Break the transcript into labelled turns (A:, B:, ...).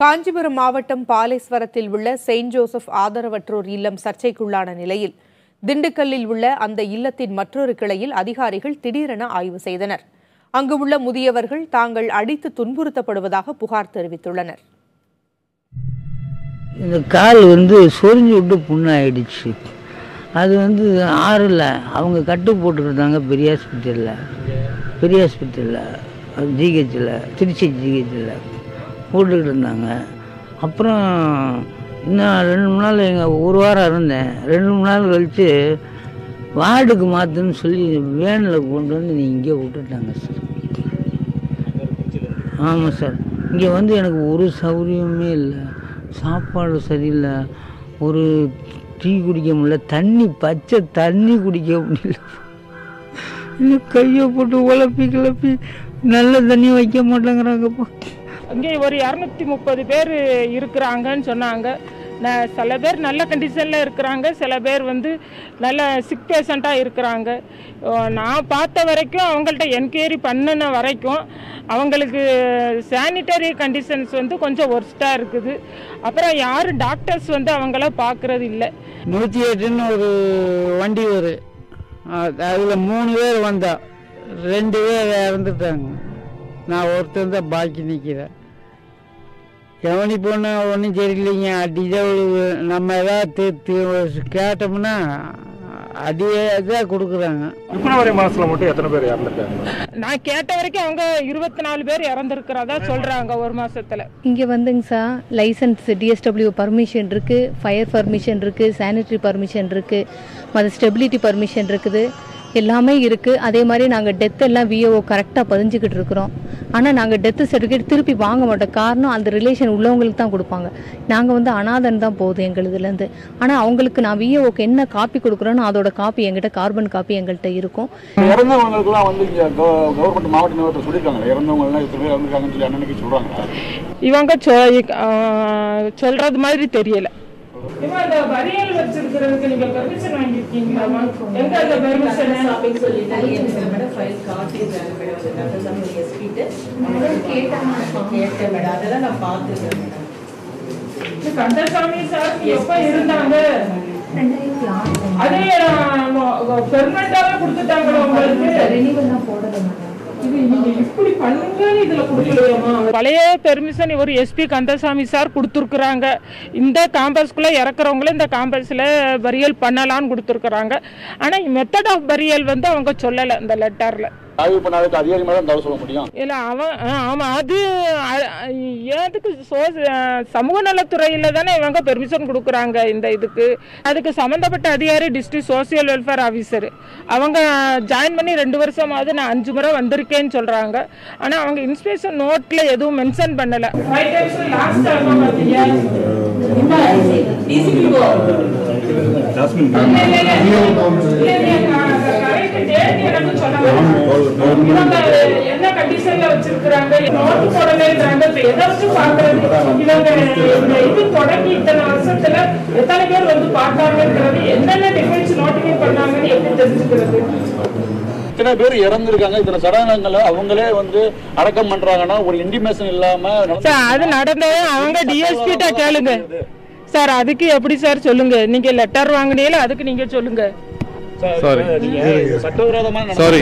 A: காஞ்சிபுரம் மாவட்டம் பாலேஸ்வரத்தில் உள்ள Saint Joseph ஆதரவற்றோர் இல்லம் சர்ச்சைக்குள்ளான நிலையில் திண்டுக்கல்லில் உள்ள அந்த இல்லத்தின் மற்றொரு கிளையில் அதிகாரிகள் திடீரென ஆய்வு செய்தனர். அங்கு உள்ள முதியவர்கள் தாங்கள் அடித்து துன்புறுத்தப்படுவதாக புகார் தெரிவித்துள்ளனர்.
B: இந்த கால் சொரிஞ்சு விட்டு புண்ணாயிடுச்சு. அது ஆறில் அவங்க கட்டு போட்டுருந்தாங்க பெரிய ஹாஸ்பிட்டலில் ஜிஹெச்சில் திருச்சி ஜிஹெச்சில் போட்டுக்கிட்டு இருந்தாங்க. அப்புறம் இன்னும் 2 3 நாள் ஒரு வாரம் இருந்தேன். 2 3 நாள் கழித்து வார்டுக்கு மாற்றுன்னு சொல்லி வேனில் கொண்டு வந்து நீ இங்கே விட்டுட்டாங்க சார். ஆமாம் சார், இங்கே எனக்கு ஒரு சௌகரியமே இல்லை. சாப்பாடு சரியில்லை, ஒரு டீ குடிக்க முடியல, பச்சை தண்ணி குடிக்க முடியல. இன்னும் கையை போட்டு கிளப்பி நல்ல தண்ணி வைக்க மாட்டேங்கிறாங்கப்பா.
C: இங்கே ஒரு 230 பேர் இருக்கிறாங்கன்னு சொன்னாங்க. சில பேர் நல்ல கண்டிஷனில் இருக்கிறாங்க, சில பேர் நல்ல சிக் பேஷண்ட்டாக இருக்கிறாங்க. நான் பார்த்த வரைக்கும் அவங்கள்ட்ட என்கொயரி பண்ணின வரைக்கும் அவங்களுக்கு சானிட்டரி கண்டிஷன்ஸ் கொஞ்சம் ஒர்ஸ்ட்டாக இருக்குது. அப்புறம் யாரும் டாக்டர்ஸ் அவங்கள பார்க்குறது இல்லை.
B: 108ன்னு ஒரு வண்டி வரும், அதில் 3 பேர் வந்தா 2 பேர் இறந்துட்டாங்க. நான் ஒருத்தர் தான் பாக்கி நிற்கிறேன். கவனி பொண்ணு ஒன்றும் சரியில்லைங்க, அடிதான் நம்ம ஏதாவது கேட்டோம்னா அடியே தான் கொடுக்குறாங்க.
D: பிப்ரவரி மாதத்தில் மட்டும் எத்தனை பேர் இறந்துட்டாங்க?
C: நான் கேட்ட வரைக்கும் அவங்க 24 பேர் இறந்துருக்கிறதா சொல்கிறாங்க ஒரு மாதத்தில்.
E: இங்கே சார் லைசன்ஸ் டிஎஸ்டபிள்யூ பர்மிஷன் இருக்குது, ஃபயர் பர்மிஷன் இருக்குது, சானிட்டரி பர்மிஷன் இருக்குது, மற்ற ஸ்டெபிலிட்டி பர்மிஷன் இருக்குது, எல்லாமே இருக்குது. அதே மாதிரி நாங்கள் டெத் எல்லாம் விஓ கரெக்டாக பதிஞ்சுக்கிட்டு இருக்கிறோம். ஆனால் நாங்கள் டெத்து சர்டிஃபிகேட் திருப்பி வாங்க மாட்டோம். காரணம் அந்த ரிலேஷன் உள்ளவங்களுக்கு தான் கொடுப்பாங்க. நாங்கள் அனாதன் தான் போகுது எங்களுதுலேருந்து. ஆனால் அவங்களுக்கு நான் விஓக்கு என்ன காப்பி கொடுக்குறோன்னு அதோட காப்பி எங்கிட்ட கார்பன் காப்பி எங்கள்கிட்ட இருக்கும்.
D: இறந்தவங்களுக்குலாம் கவர்மெண்ட் மாவட்ட நிர்வாகத்தில் சொல்லியிருக்காங்க, இறந்தவங்கலாம் இத்தனை பேர் இறந்துருக்காங்கன்னு சொல்லி அன்னைக்கு சொல்கிறாங்க.
C: இவங்க சொல்கிறது மாதிரி தெரியலை. இந்த வரியல் வச்சிருக்கிறதுக்கு நீங்க பெர்மிஷன் வாங்கிருக்கீங்களா? எங்க அந்த பெர்மிஷன் ஷாப்பிங் சொல்லிட்டு மேடம் ஃபைல் காட்டிடுறாங்க மேடம். டாக்டர் சாமி எஸ்பிட்ட கேட்டேன் மேடம், அதெல்லாம் நான் பார்த்துக்கிறேன் மேடம். இந்த கந்தசாமி சார் எப்ப இருந்தாங்க? அதே பெர்மனண்டாவே கொடுத்துட்டாங்களா உங்களுக்கு? ரெனிவல் தான் போடல மேடம். பழைய பெர்மிஷன் ஒரு எஸ்பி கந்தசாமி சார் கொடுத்துருக்குறாங்க. இந்த காம்பஸ்குள்ளே இறக்குறவங்கள இந்த காம்பஸில் பரியல் பண்ணலான்னு கொடுத்துருக்குறாங்க. ஆனால் மெத்தட் ஆஃப் பரியல் அவங்க சொல்லலை இந்த லெட்டரில். இல்லை ஆமாம், அது ஏதுக்கு சமூக நலத்துறையில் தானே இவங்க பெர்மிஷன் கொடுக்குறாங்க இந்த இதுக்கு. அதுக்கு சம்மந்தப்பட்ட அதிகாரி டிஸ்ட்ரிக்ட் சோசியல் வெல்ஃபேர் ஆஃபீஸர் அவங்க ஜாயின் பண்ணி 2 வருஷமாவது நான் 5 முறை வந்திருக்கேன்னு சொல்கிறாங்க. ஆனால் அவங்க இன்ஸ்பெக்ஷன் நோட்டில் எதுவும் மென்ஷன் பண்ணலை. என்ன கண்டிஷன்ல வச்சிருக்காங்க, நோட்டு போடலைன்றாங்க. எதை வச்சு பாக்குறது? இவங்க இது தொடங்கி இத்தனை வருஷத்துல எத்தனை பேர் பார்த்தாங்கிறது, என்னென்ன டிஃபென்ஸ் நோட்டிஃபை பண்ணாங்கன்னு எப்படி தெரிஞ்சுக்கிறது?
D: இத்தனை பேர் இறந்துருக்காங்க, இத்தனை சடலங்களை அவங்களே அடக்கம் பண்றாங்கன்னா ஒரு இன்டிமேஷன் இல்லாம
C: அது நடந்தது. அவங்க டிஎஸ்பிட்ட கேளுங்க சார், அதுக்கு எப்படி சார் சொல்லுங்க? நீங்க லெட்டர் வாங்கினீங்களா, அதுக்கு நீங்க சொல்லுங்க.
D: சட்டவிரோதமான
F: சாரி